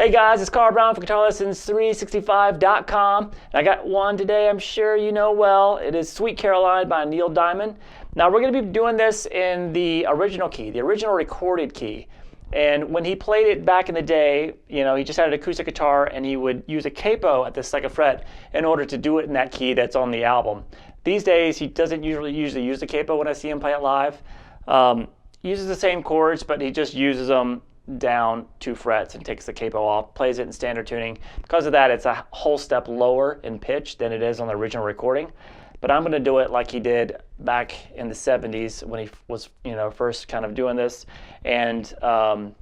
Hey guys, it's Carl Brown for GuitarLessons365.com. And I got one today I'm sure you know well. It is Sweet Caroline by Neil Diamond. Now we're going to be doing this in the original key, the original recorded key. And when he played it back in the day, you know, he just had an acoustic guitar and he would use a capo at the second fret in order to do it in that key that's on the album. These days he doesn't usually use the capo when I see him play it live. He uses the same chords, but he just uses them down 2 frets and takes the capo off, plays it in standard tuning. Because of that, it's a whole step lower in pitch than it is on the original recording. But I'm going to do it like he did back in the 70s when he was, you know, first kind of doing this. And I'm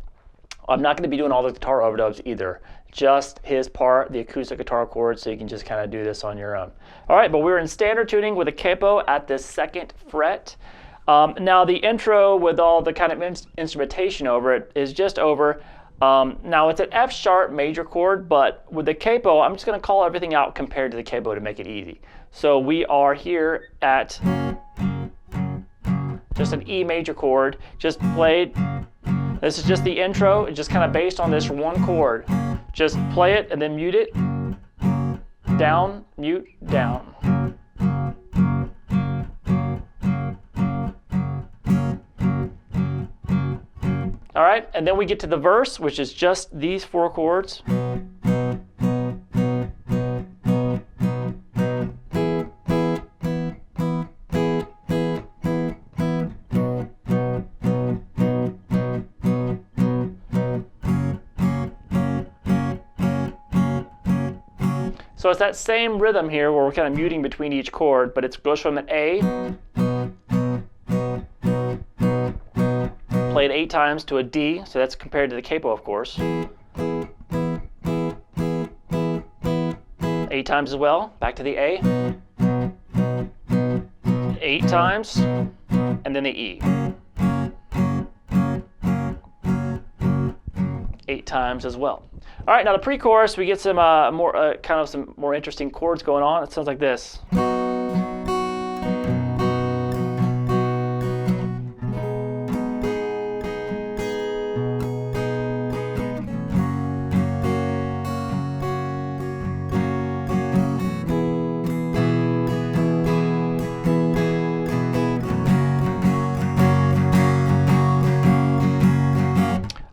not going to be doing all the guitar overdubs either. Just his part, the acoustic guitar chords, so you can just kind of do this on your own. All right, but we're in standard tuning with a capo at the 2nd fret. Now the intro with all the kind of instrumentation over it is just over. Now it's an F sharp major chord, but with the capo, I'm just going to call everything out compared to the capo to make it easy. So we are here at just an E major chord, just played. This is just the intro. It's just kind of based on this one chord. Just play it and then mute it. Down, mute, down. All right, and then we get to the verse, which is just these 4 chords. So it's that same rhythm here where we're kind of muting between each chord, but it goes from an A, played 8 times, to a D, so that's compared to the capo, of course. 8 times as well, back to the A. 8 times, and then the E. 8 times as well. All right, now the pre-chorus, we get some some more interesting chords going on. It sounds like this.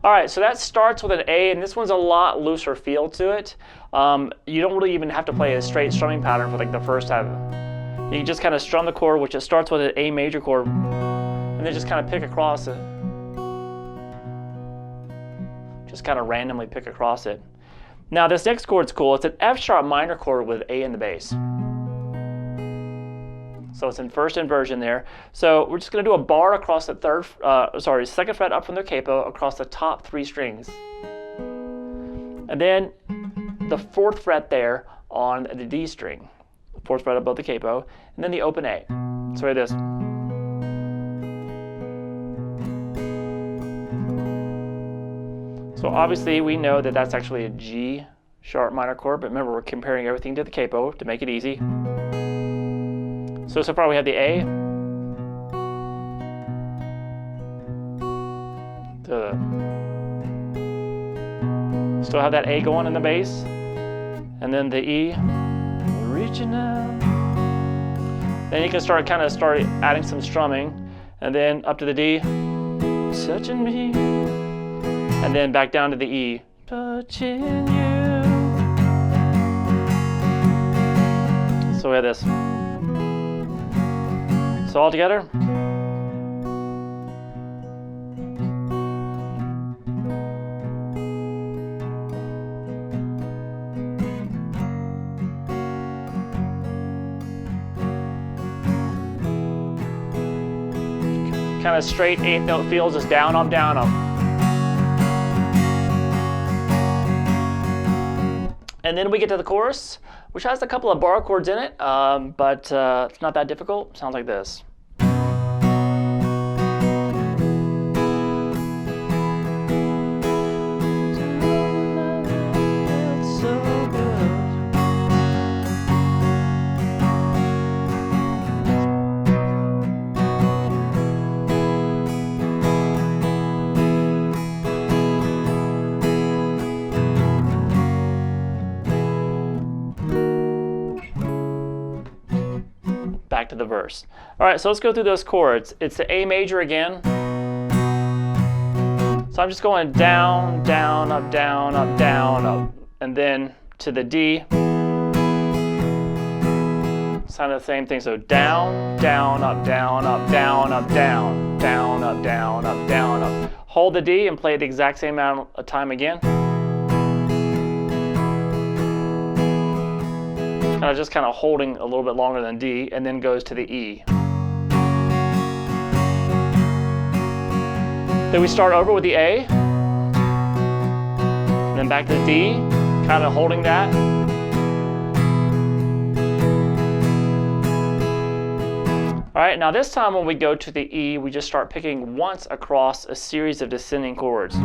All right, so that starts with an A, and this one's a lot looser feel to it. You don't really even have to play a straight strumming pattern for like the first half. You can just kind of strum the chord, which it starts with an A major chord, and then just kind of pick across it. Just kind of randomly pick across it. Now this next chord's cool. It's an F sharp minor chord with A in the bass. So it's in first inversion there. So we're just going to do a bar across the 2nd fret up from the capo across the top 3 strings. And then the 4th fret there on the D string. 4th fret above the capo, and then the open A. So like this. So obviously we know that that's actually a G sharp minor chord, but remember we're comparing everything to the capo to make it easy. So far we have the A, still have that A going in the bass, and then the E, reaching out. Then you can start adding some strumming, and then up to the D, touching me, and then back down to the E, touching you. So we have this. So all together. Kind of straight 8th note feels, just down, up, down, up. And then we get to the chorus, which has a couple of bar chords in it, but it's not that difficult. Sounds like this. back to the verse. All right, so let's go through those chords. It's the A major again. So I'm just going down, down, up, down, up, down, up, and then to the D. It's kind of the same thing. So down, down, up, down, up, down, up, down, down, up, down, up, down, up. Hold the D and play it the exact same amount of time again. Just kind of holding a little bit longer than D, and then goes to the E. Then we start over with the A, and then back to the D, kind of holding that. All right, now this time when we go to the E, we just start picking once across a series of descending chords.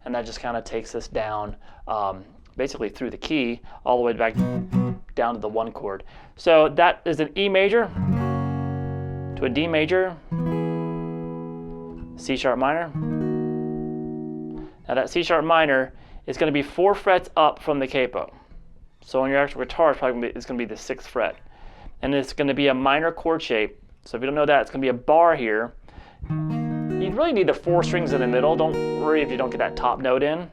And that just kind of takes us down basically through the key all the way back down to the 1 chord. So that is an E major to a D major, C sharp minor. Now that C sharp minor is going to be 4 frets up from the capo. So on your actual guitar, it's going to be the 6th fret. And it's going to be a minor chord shape. So if you don't know that, it's going to be a bar here. You really need the 4 strings in the middle. Don't worry if you don't get that top note in.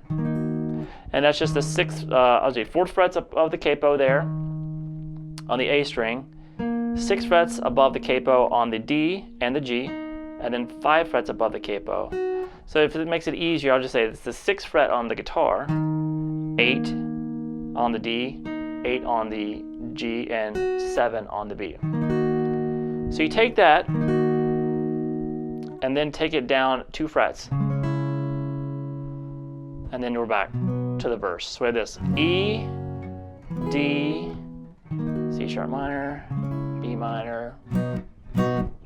And that's just the 4th frets of the capo there on the A string, 6 frets above the capo on the D and the G, and then 5 frets above the capo. So if it makes it easier, I'll just say it's the 6th fret on the guitar, 8 on the D, 8 on the G, and 7 on the B. So you take that and then take it down 2 frets. And then we're back to the verse. So we have this E, D, C sharp minor, B minor.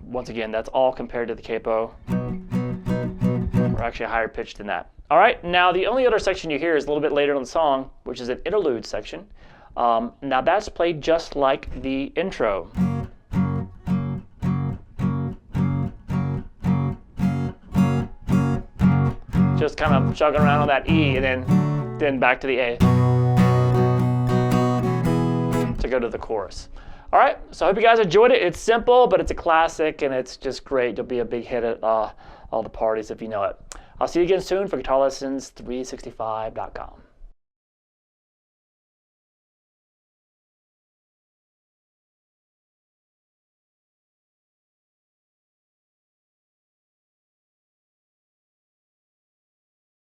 Once again, that's all compared to the capo. We're actually a higher pitch than that. All right, now the only other section you hear is a little bit later in the song, which is an interlude section. Now that's played just like the intro. Just kind of chugging around on that E and then back to the A to go to the chorus. All right, so I hope you guys enjoyed it. It's simple, but it's a classic, and it's just great. It'll be a big hit at all the parties if you know it. I'll see you again soon for GuitarLessons365.com.